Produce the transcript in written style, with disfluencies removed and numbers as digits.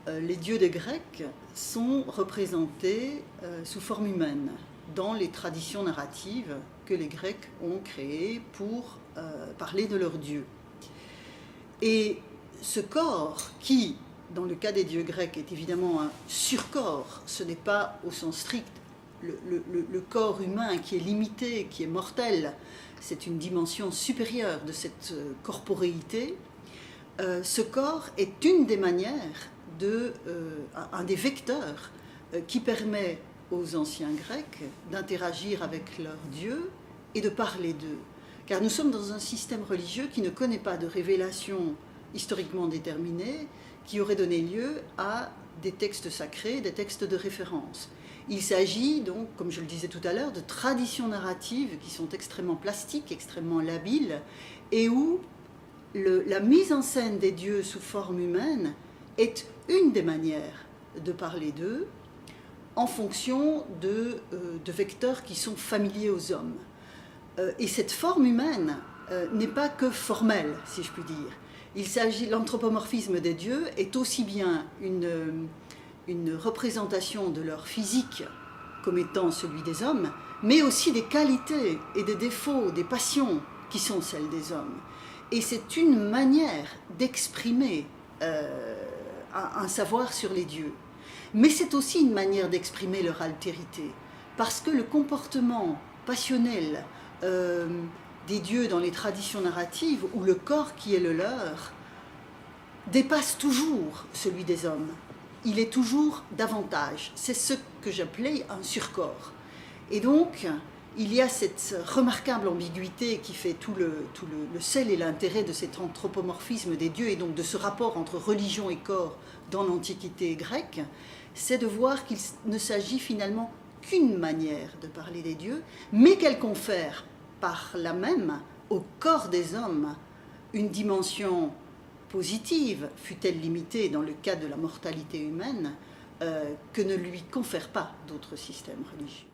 Les dieux des Grecs sont représentés sous forme humaine dans les traditions narratives que les Grecs ont créées pour parler de leurs dieux. Et ce corps qui, dans le cas des dieux grecs, est évidemment un surcorps, ce n'est pas au sens strict le corps humain qui est limité, qui est mortel, c'est une dimension supérieure de cette corporéité. Ce corps est une des manières, un des vecteurs qui permet aux anciens Grecs d'interagir avec leurs dieux et de parler d'eux. Car nous sommes dans un système religieux qui ne connaît pas de révélation historiquement déterminée qui aurait donné lieu à des textes sacrés, des textes de référence. Il s'agit donc, comme je le disais tout à l'heure, de traditions narratives qui sont extrêmement plastiques, extrêmement labiles, et où la mise en scène des dieux sous forme humaine est une des manières de parler d'eux en fonction de vecteurs qui sont familiers aux hommes. Et cette forme humaine n'est pas que formelle, si je puis dire. L'anthropomorphisme des dieux est aussi bien une représentation de leur physique comme étant celui des hommes, mais aussi des qualités et des défauts, des passions qui sont celles des hommes. Et c'est une manière d'exprimer un savoir sur les dieux. Mais c'est aussi une manière d'exprimer leur altérité, parce que le comportement passionnel des dieux dans les traditions narratives, ou le corps qui est le leur, dépasse toujours celui des hommes. Il est toujours davantage. C'est ce que j'appelais un surcorps. Et donc, il y a cette remarquable ambiguïté qui fait tout le sel et l'intérêt de cet anthropomorphisme des dieux et donc de ce rapport entre religion et corps dans l'Antiquité grecque, c'est de voir qu'il ne s'agit finalement qu'une manière de parler des dieux, mais qu'elle confère par là même au corps des hommes une dimension positive, fût-elle limitée dans le cas de la mortalité humaine, que ne lui confèrent pas d'autres systèmes religieux.